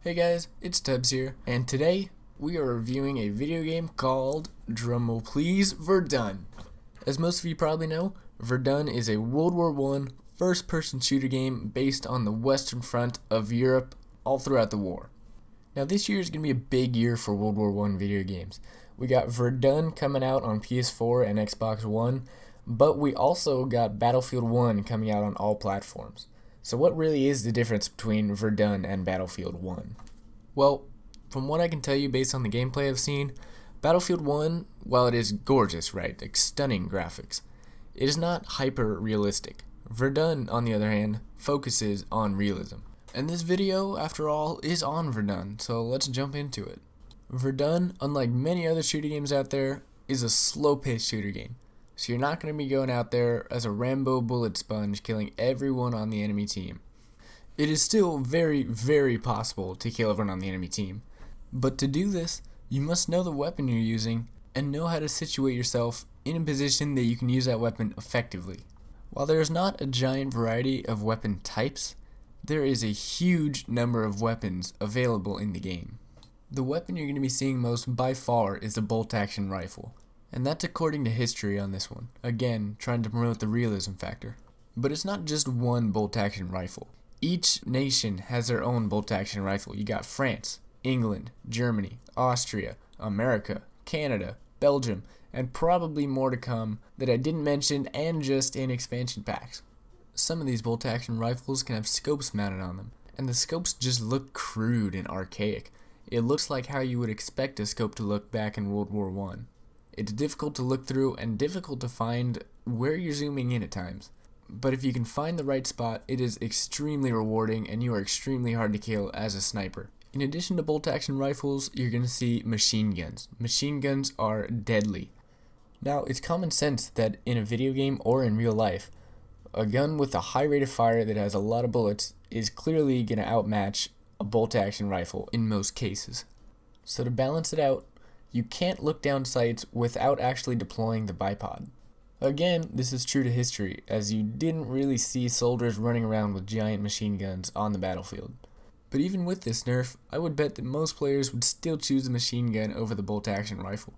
Hey guys, it's Tubbs here, and today we are reviewing a video game called, drumroll please, Verdun. As most of you probably know, Verdun is a World War I first-person shooter game based on the Western Front of Europe all throughout the war. Now this year is going to be a big year for World War I video games. We got Verdun coming out on PS4 and Xbox One, but we also got Battlefield 1 coming out on all platforms. So what really is the difference between Verdun and Battlefield 1? Well, from what I can tell you based on the gameplay I've seen, Battlefield 1, while it is gorgeous, right, like stunning graphics, it is not hyper-realistic. Verdun, on the other hand, focuses on realism. And this video, after all, is on Verdun, so let's jump into it. Verdun, unlike many other shooter games out there, is a slow-paced shooter game. So you're not going to be going out there as a Rambo bullet sponge killing everyone on the enemy team. It is still very, very possible to kill everyone on the enemy team. But to do this, you must know the weapon you're using and know how to situate yourself in a position that you can use that weapon effectively. While there is not a giant variety of weapon types, there is a huge number of weapons available in the game. The weapon you're going to be seeing most by far is the bolt-action rifle. And that's according to history on this one. Again, trying to promote the realism factor. But it's not just one bolt-action rifle. Each nation has their own bolt-action rifle. You got France, England, Germany, Austria, America, Canada, Belgium, and probably more to come that I didn't mention and just in expansion packs. Some of these bolt-action rifles can have scopes mounted on them, and the scopes just look crude and archaic. It looks like how you would expect a scope to look back in World War I. It's difficult to look through and difficult to find where you're zooming in at times. But if you can find the right spot, it is extremely rewarding and you are extremely hard to kill as a sniper. In addition to bolt-action rifles, you're going to see machine guns. Machine guns are deadly. Now, it's common sense that in a video game or in real life, a gun with a high rate of fire that has a lot of bullets is clearly going to outmatch a bolt-action rifle in most cases. So to balance it out, you can't look down sights without actually deploying the bipod. Again, this is true to history, as you didn't really see soldiers running around with giant machine guns on the battlefield. But even with this nerf, I would bet that most players would still choose the machine gun over the bolt-action rifle.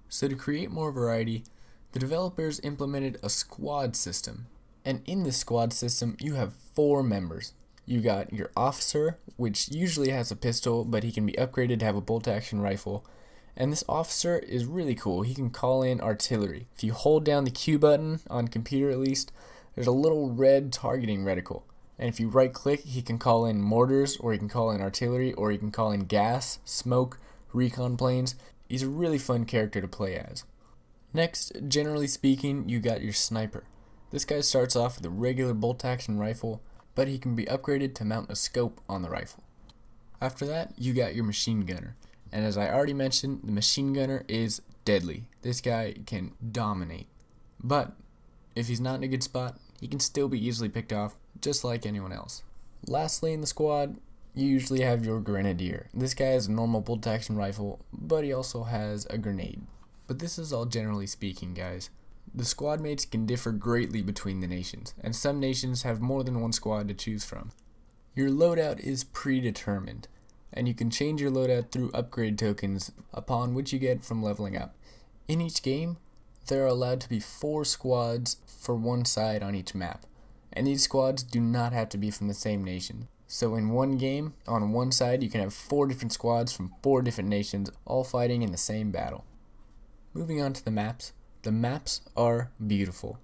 So to create more variety, the developers implemented a squad system. And in this squad system, you have 4 members. You got your officer, which usually has a pistol, but he can be upgraded to have a bolt-action rifle. And this officer is really cool. He can call in artillery. If you hold down the Q button, on computer at least, there's a little red targeting reticle. And if you right click, he can call in mortars, or he can call in artillery, or he can call in gas, smoke, recon planes. He's a really fun character to play as. Next, generally speaking, you got your sniper. This guy starts off with a regular bolt-action rifle, but he can be upgraded to mount a scope on the rifle. After that, you got your machine gunner. And as I already mentioned, the machine gunner is deadly. This guy can dominate. But if he's not in a good spot, he can still be easily picked off, just like anyone else. Lastly in the squad, you usually have your grenadier. This guy has a normal bolt-action rifle, but he also has a grenade. But this is all generally speaking, guys. The squad mates can differ greatly between the nations, and some nations have more than one squad to choose from. Your loadout is predetermined, and you can change your loadout through upgrade tokens upon which you get from leveling up. In each game, there are allowed to be 4 squads for one side on each map, and these squads do not have to be from the same nation. So in one game, on one side, you can have 4 different squads from 4 different nations, all fighting in the same battle. Moving on to the maps are beautiful.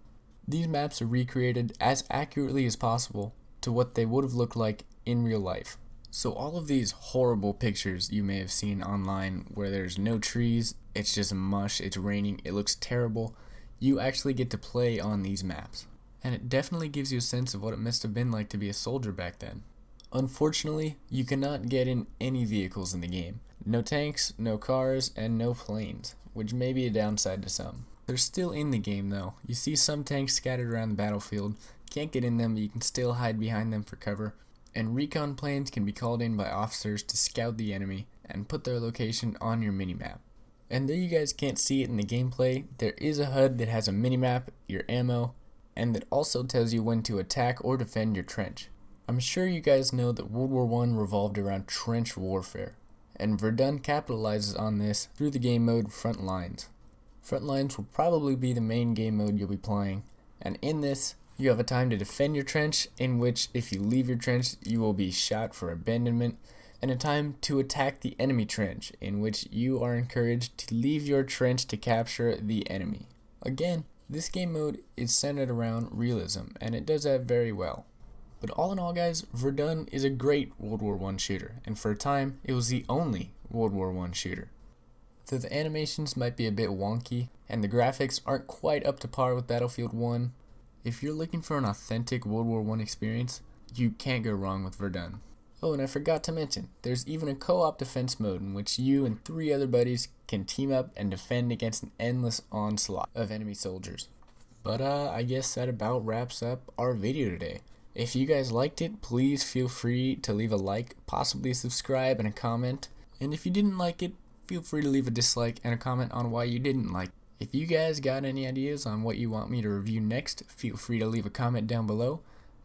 These maps are recreated as accurately as possible to what they would have looked like in real life. So all of these horrible pictures you may have seen online where there's no trees, it's just mush, it's raining, it looks terrible, you actually get to play on these maps. And it definitely gives you a sense of what it must have been like to be a soldier back then. Unfortunately, you cannot get in any vehicles in the game. No tanks, no cars, and no planes, which may be a downside to some. They're still in the game though. You see some tanks scattered around the battlefield, can't get in them, but you can still hide behind them for cover. And recon planes can be called in by officers to scout the enemy and put their location on your minimap. And though you guys can't see it in the gameplay, there is a HUD that has a minimap, your ammo, and that also tells you when to attack or defend your trench. I'm sure you guys know that World War I revolved around trench warfare, and Verdun capitalizes on this through the game mode Front Lines. Front Lines will probably be the main game mode you'll be playing, and in this, you have a time to defend your trench, in which if you leave your trench, you will be shot for abandonment, and a time to attack the enemy trench, in which you are encouraged to leave your trench to capture the enemy. Again, this game mode is centered around realism, and it does that very well. But all in all, guys, Verdun is a great World War I shooter, and for a time, it was the only World War I shooter. Though the animations might be a bit wonky, and the graphics aren't quite up to par with Battlefield 1, if you're looking for an authentic World War I experience, you can't go wrong with Verdun. Oh, and I forgot to mention, there's even a co-op defense mode in which you and 3 other buddies can team up and defend against an endless onslaught of enemy soldiers. But I guess that about wraps up our video today. If you guys liked it, please feel free to leave a like, possibly subscribe, and a comment. And if you didn't like it, feel free to leave a dislike and a comment on why you didn't like it. If you guys got any ideas on what you want me to review next, feel free to leave a comment down below.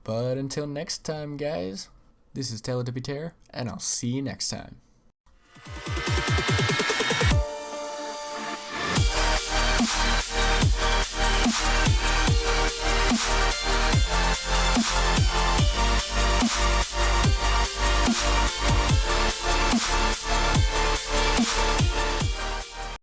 But until next time, guys, this is Teletubby, and I'll see you next time.